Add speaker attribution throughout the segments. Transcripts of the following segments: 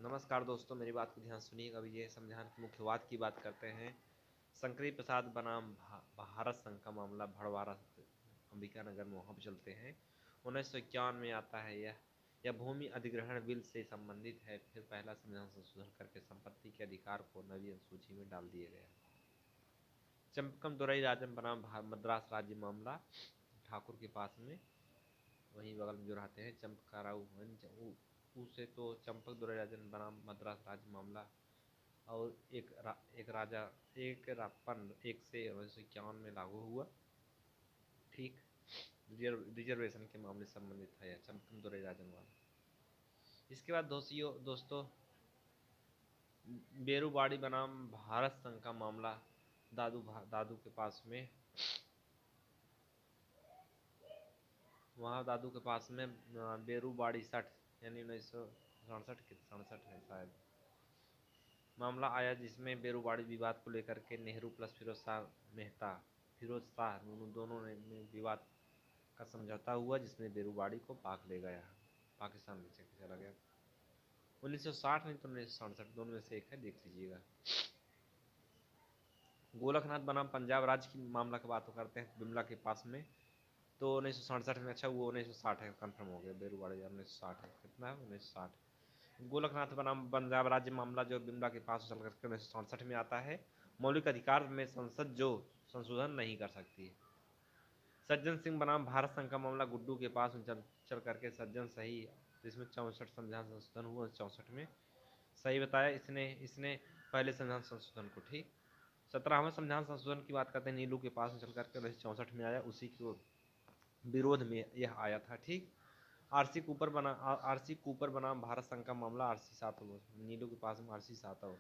Speaker 1: नमस्कार दोस्तों, मेरी बात को ध्यान सुनिएगा। अभी ये संविधान के मुख्यवाद की बात करते हैं। शंकरी प्रसाद बनाम भारत संघ का मामला भड़वारा अंबिका नगर में, वहाँ पर चलते हैं। 1951 में आता है यह भूमि अधिग्रहण बिल से संबंधित है। फिर पहला संविधान संशोधन करके संपत्ति के अधिकार को नवी अनुसूची में डाल दिया गया। चंपकम दुरई राजन बनाम मद्रास राज्य मामला, ठाकुर के पास में, वहीं बगल में जो रहते हैं चंपकाराव उसे तो चंपक दुरई राजन बनाम मद्रास राज्य मामला। और एक राजा एक रापन 1 से 1951 में लागू हुआ। ठीक, रिजर्वेशन के मामले से संबंधित है यह चंपक दुरई राजन वाला। इसके बाद दोस्तों बेरूबाड़ी बनाम भारत संघ का मामला, दादू के पास में, वहाँ दादू के पास में बेरूबाड़ी 60 यानी 1967 है शायद, मामला आया जिसमें बेरूबाड़ी विवाद को लेकर के नेहरू प्लस फिरोज शाह दोनों ने विवाद का समझौता हुआ, जिसमें बेरूबाड़ी को पाक ले गया, पाकिस्तान में चला गया। 1960 नहीं तो 1967, दोनों में से एक है, देख लीजिएगा। गोलकनाथ बनाम पंजाब राज्य की मामला की बात करते हैं बिमला के पास में, तो 1967 में। अच्छा, वो 1960 है, कंफर्म हो गया। बेरूबाड़ी 1960 है, कितना है? 1960। गोलकनाथ बनाम पंजाब राज्य मामला जो बिमला के पास चल करके 1967 में आता है। मौलिक अधिकार में संसद जो संशोधन नहीं कर सकती है। सज्जन सिंह बनाम भारत संघ का मामला गुड्डू के पास चल करके सज्जन सही, जिसमें 64 संविधान संशोधन हुआ 64 में, सही बताया इसने पहले संविधान संशोधन को। ठीक, 17वें संविधान संशोधन की बात करते हैं, नीलू के पास चल करके 1964 में आया, उसी के विरोध में यह आया था। ठीक, आरसी कूपर बनाम भारत संघ का मामला, आरसी सातव, नीलू के पास में आरसी सातव,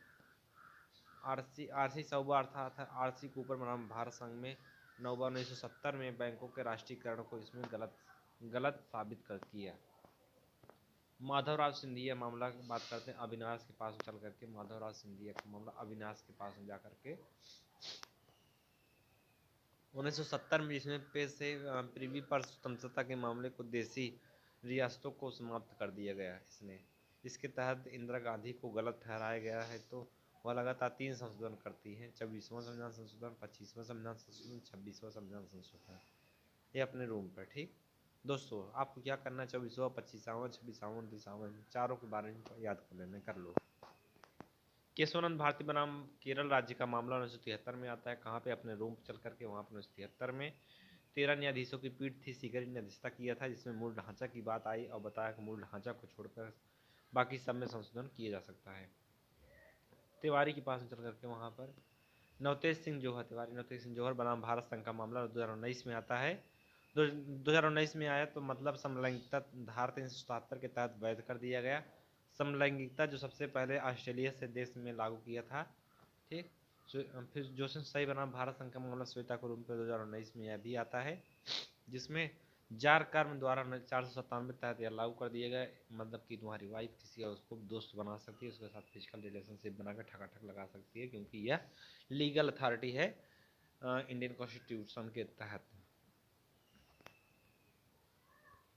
Speaker 1: आरसी सौबा अर्थात आरसी कूपर बनाम भारत संघ में नवंबर 1970 में बैंकों के राष्ट्रीयकरण को इसमें गलत साबित कर किया। माधवराव सिंधिया मामला की बात करते हैं, अविनाश के पास चल करके, माधवराव सिंधिया का मामला अविनाश के पास में जाकर के 1970 में, जिसमें पेश से पृथ्वी पर स्वतंत्रता के मामले को देशी रियासतों को समाप्त कर दिया गया इसके तहत इंदिरा गांधी को गलत ठहराया गया है, तो वह लगातार 3 संशोधन करती हैं: 24वां संविधान संशोधन, 25वां संविधान संशोधन, 26वां संविधान संशोधन, ये अपने रूम पर। ठीक दोस्तों, आपको क्या करना है? 24वां, 25वां, 26वां, 29वां, चारों के बारे में याद कर लेना, कर लो। केशवानंद भारती बनाम केरल राज्य का मामला 1973 में आता है। कहाँ पे? अपने रूम चल करके, वहाँ पर 1973 में 13 न्यायाधीशों की पीठ थी, सीकरी ने अध्यक्षता किया था, जिसमें मूल ढांचा की बात आई और बताया कि मूल ढांचा को छोड़कर बाकी सब में संशोधन किया जा सकता है। तिवारी के पास चल करके वहाँ पर नवतेज सिंह जौहर बनाम भारत संघ का मामला 2019 में आता है। 2019 में आया तो मतलब समलैंगिकता धारा 377 के तहत वैध कर दिया गया। समलैंगिकता जो सबसे पहले ऑस्ट्रेलिया से देश में लागू किया था। ठीक, फिर जोसेफ सही बनाम भारत संघ का मामला श्वेता कुरुम पे 2019 में यह भी आता है, जिसमें जार कर्म द्वारा 497 तहत यह लागू कर दिया गया। मतलब कि तुम्हारी वाइफ किसी और उसको दोस्त बना सकती है, उसके साथ फिजिकल रिलेशनशिप बनाकर ठकाठक लगा सकती है, क्योंकि यह लीगल अथॉरिटी है इंडियन कॉन्स्टिट्यूशन के तहत।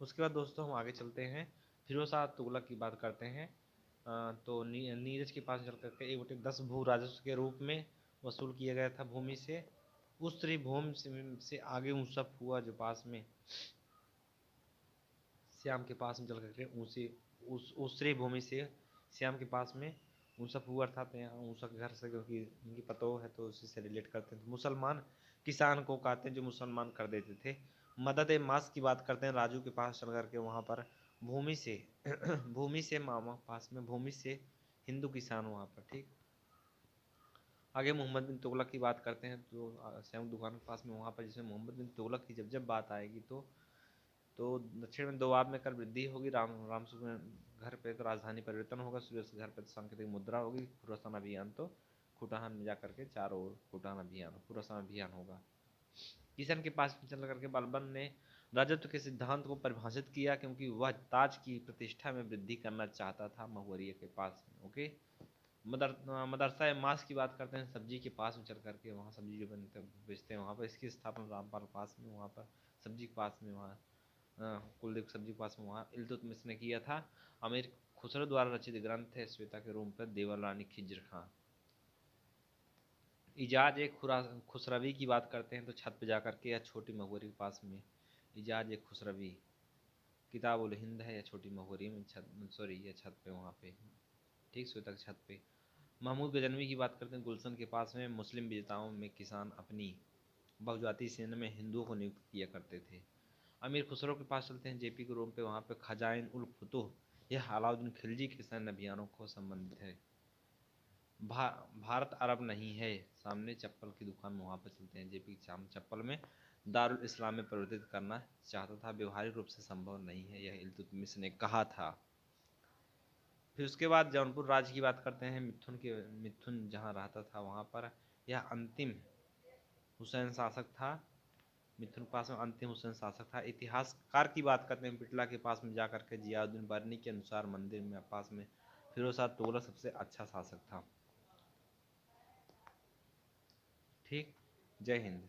Speaker 1: उसके बाद दोस्तों हम आगे चलते हैं, फिरोज शाह तुगलक की बात करते हैं। तो नीरज के पास चल करके 1/10 भू राजस्व के रूप में वसूल किया गया था भूमि से। उस भूमि से आगे ऊसफ हुआ, जो पास में श्याम के पास में चल करके उसरी भूमि से श्याम के पास में ऊसफ हुआ, अर्थात यहाँ ऊसा के घर से, क्योंकि उनकी पतोह है तो उसी से रिलेट करते हैं। मुसलमान किसान को कहते हैं जो मुसलमान कर देते थे। मदद ए मास की बात करते हैं, राजू के पास चल करके वहाँ पर भूमि से भूमि से मामा पास में भूमि से हिंदू किसान वहाँ पर। ठीक, आगे मोहम्मद बिन तुगलक की बात करते हैं, तो श्याम दुकान के पास में वहाँ पर, जिसमें मोहम्मद बिन तुगलक की जब बात आएगी तो दक्षिण में दोआब में कर वृद्धि होगी, रामसू घर पे तो राजधानी परिवर्तन होगा, सूर्य घर पे तो सांकेतिक मुद्रा होगी, खुरासान अभियान तो खुटाहान में जाकर के चारों ओर खुरासान अभियान होगा। किशन के पास चल करके बलबन ने राजत्व के सिद्धांत को परिभाषित किया, क्योंकि वह ताज की प्रतिष्ठा में वृद्धि करना चाहता था महुवरिया के पास में। ओके, मदरसा मास की बात करते हैं, सब्जी के पास में चल करके, वहाँ सब्जी जो बनते बेचते हैं वहाँ पर, इसकी स्थापना रामपाल पास में, वहाँ पर सब्जी के पास में, वहाँ कुलदीप सब्जी के पास में वहाँ इल्तुतमिश ने किया था। अमीर खुसरो द्वारा रचित ग्रंथ है श्वेता के रूम पर देवर रानी खिज्र खां। इजाज एक खुसरवी की बात करते हैं तो छत पे जा करके या छोटी महुरी के पास में। इजाज एक खुसरवी किताब उल हिंद है या छोटी महुरी में या छत पे वहाँ पे, ठीक श्वेता की छत पे। महमूद गजनवी की बात करते हैं गुलशन के पास में। मुस्लिम विजेताओं में किसान अपनी बहुजातीय सेना में हिंदुओं को नियुक्त किया करते थे। अमीर खुसरो के पास चलते हैं जेपी के रूम पे, वहाँ पे खजाइन उल फुतुह यह अलाउद्दीन खिलजी के सैन्य अभियानों को संबंधित है। भारत अरब नहीं है, सामने चप्पल की दुकान में, वहाँ पर चलते हैं जेपी चप्पल में दारुल इस्लाम में परिवर्तित करना चाहता था, व्यवहारिक रूप से संभव नहीं है, यह इल्तुतमिश ने कहा था। फिर उसके बाद जौनपुर राज्य की बात करते हैं। मिथुन जहाँ रहता था वहाँ पर यह अंतिम हुसैन शासक था। मिथुन के पास में अंतिम हुसैन शासक था। इतिहासकार की बात करते हैं बिटला के पास में जाकर के जियाउद्दीन बरनी के अनुसार मंदिर में पास में फिरोज शाह तुगलक सबसे अच्छा शासक था। ठीक, जय हिंद।